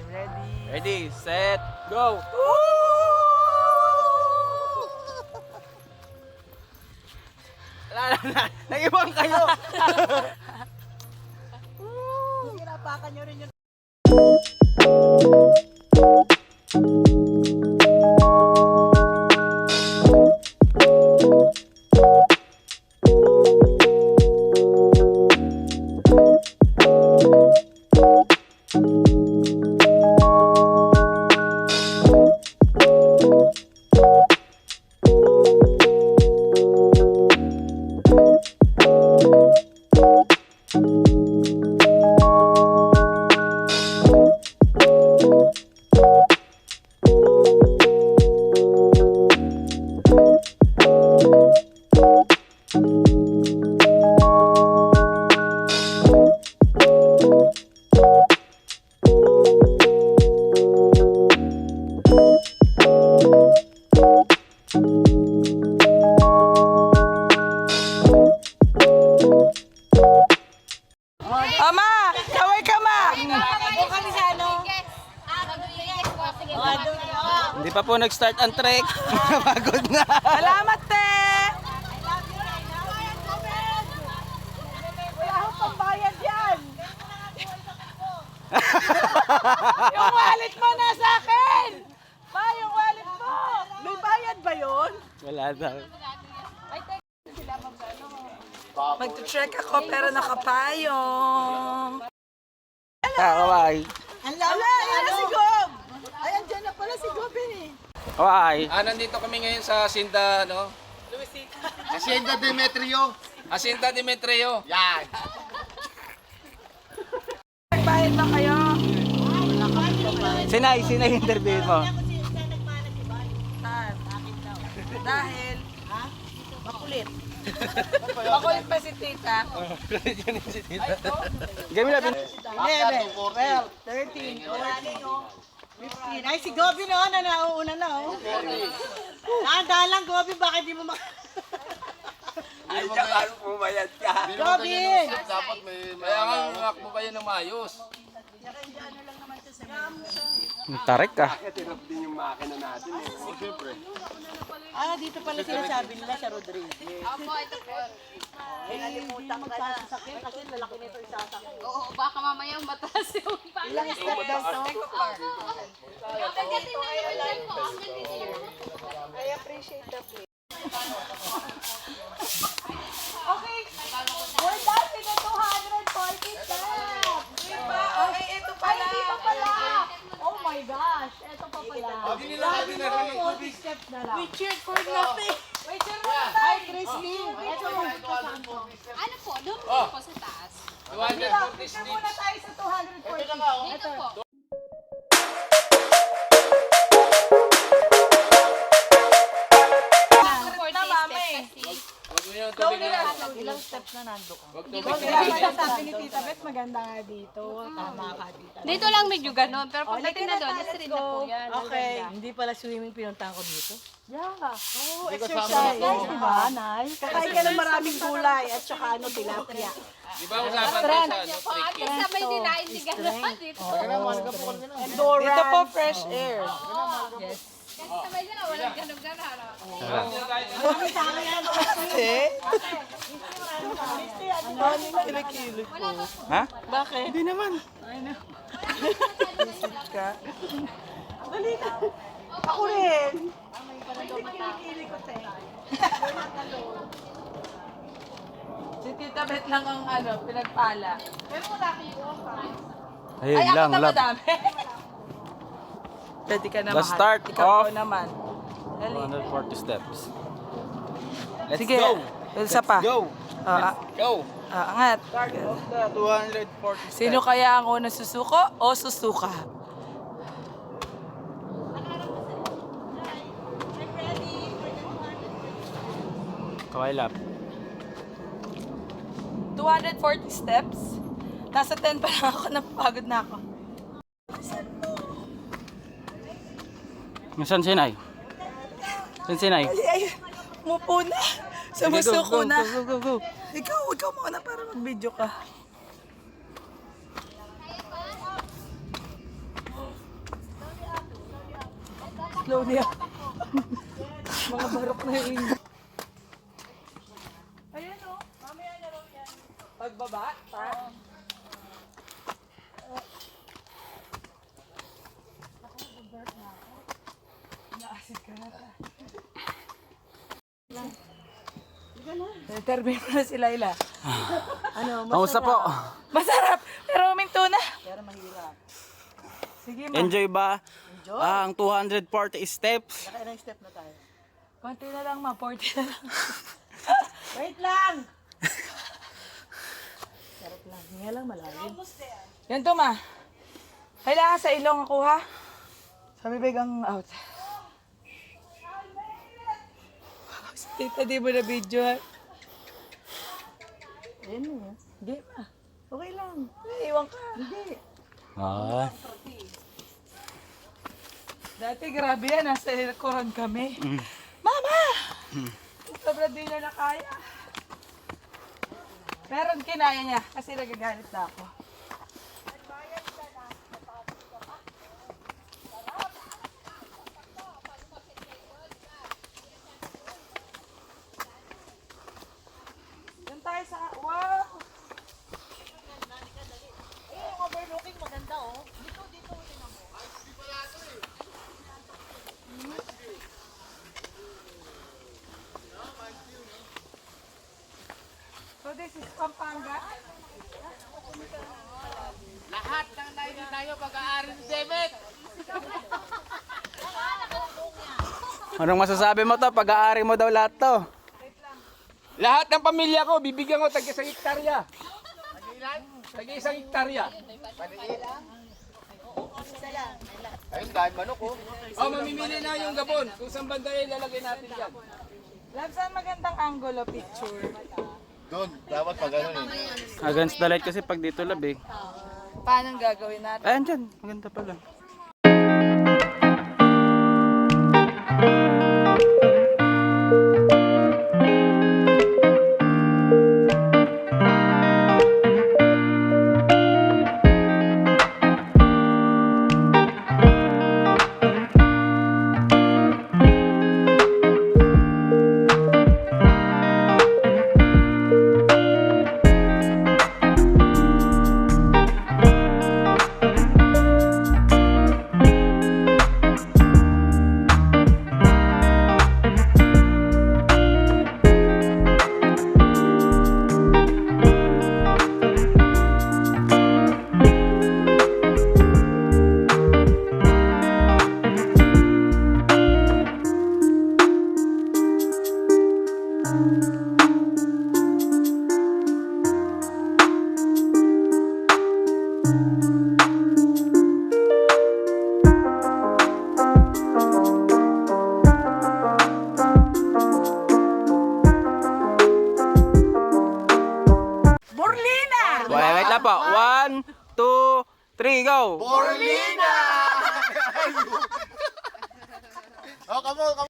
Ready, set, go! Nag-ibang kayo! Hirapakan nyo rin yung... Ama! Kaway ka, ma! Kami sa ano? Hindi pa po nag-start ang trek. Pagod na. Salamat, te! Wala akong pambayad yan! Yung wallet mo nasa akin! Ma, yung wallet mo! May bayad ba yun? Wala daw. Mag-check ako pero nakapayong. Kaway. Ala, si Gob! Ay, andyan na pala si Gob eh. Kaway. Nandito kami ngayon sa Hacienda, no? Hacienda Demetrio. Hacienda Demetrio. Yan. Nagbayad ba kayo? Sinay interview mo. Dahil, makulit. Makulit pa si tita. Gawin na. 11, 12, 13, 14, 15. Ay, si Gobi no, nauuna na oh. Dalang Gobi, bakit di mo Ay, saka pumayad ka. Gobi! Dapat may Kaya nga, umakbo kayo ng maayos. Tarek ka. Ah, dito pala sinasabi nila sa Rodriguez. Opo, ito po. Nalimutan ka na. Kasi lalaki nito isasakyan. Oo, baka mamaya mataas yung pangit. Ilang step daw to? Pagdating na naman dyan po. Hanggang dito lang naman. I appreciate the play. Okay, we're done with the 240 steps. Diba? Okay, ito pala. Ay, hindi pa pala. Oh my gosh, ito pa pala. Sabi mo, 40 steps na lang. We cheered for nothing. Wait, cheer mo na tayo. Hi, Crispy. Ito mo. Ano po? Doon po sa taas. 240 Cheer muna tayo sa 240. Dito po. Huwag mo yung Slow tubig nila. na. Ilang steps na nando ka? Huwag tubig Kaya sabi ni Tita Beth, maganda nga dito. Tama ka, Tita. Dito lang medyo ganun. Pero pagdating na doon, street na po yan. Okay. Hindi pala swimming pinuntahan ko dito. Yeah. Oh, exercise. Nice, di ba? Nice. Kakain ka ng maraming gulay at saka ano, tilapia. Di ba usapan tayo sa ano, Po, at least sabay din na, hindi ganun. Dito. Endurance. Dito po, fresh air. Kasi sabay din na, walang ganun-ganun. Ano kilikili ko? Ha? Bakit? Hindi naman. Ka. Dali ka. Ako rin. Kilikili ko, te. Si Tita Beth lang ang ano, pinagpala. Pero wala akong buka. Ayun lang, love. madami. Pwede ka na The mahal. start Ikaw of po naman. Dali. 140 steps. Let's Sige. go. Isa pa. Go. Go. Angat. Start of the 240 steps. Sino kaya ang unang susuko o susuka? Kaway lap. 240 steps. Nasa 10 pa lang ako, napapagod na ako. Saan sinay? Saan sinay? Ay, umupo na. Sumusuko na. Go. Ikaw muna para mag-video ka. slowly ah. Mga barok na yun. Ayan o. Mamaya na raw yan. Pagbaba, pa. Termino na si Laila. Ano, Kamusta po? Masarap, pero huminto na. Pero mahirap. Sige, ma. Enjoy ba ang 240 steps? Nakailang step na tayo? Konti na lang, ma. 40 na lang. Wait lang! Sarap lang. Hinga lang malalim. Yan to, ma. Kailangan sa ilong ako, ha? Sa bibig ang out. Tita, di mo na video, ha? Ayan mo, ha? Hindi, ma. Okay lang. Iwan ka. Hindi. Ah. Dati grabe yan, nasa koron kami. Mama! Sobrang di na kaya. Pero kinaya niya kasi nagagalit na ako. Doon tayo sa... Wow! Yung overlooking maganda oh. Dito, tinan mo. So this is Pampanga. Lahat ng nainin tayo pag-aari ni Demet. Anong masasabi mo to? Pag-aari mo daw lahat to. Lahat ng pamilya ko, bibigyan ko tag-isang hektarya. Tag-isang hektarya. Ayun, dahil manok oh. Oh, mamimili na yung gabon. Kung saan banda ilalagay natin yan. Love, saan magandang angulo picture? Doon, dapat pag ano eh. Against the light kasi pag dito lab eh. Paano gagawin natin? Ayan dyan. Maganda pala. Wait lang po. 1, 2, 3, go! Borlina! Oh, come on, come on.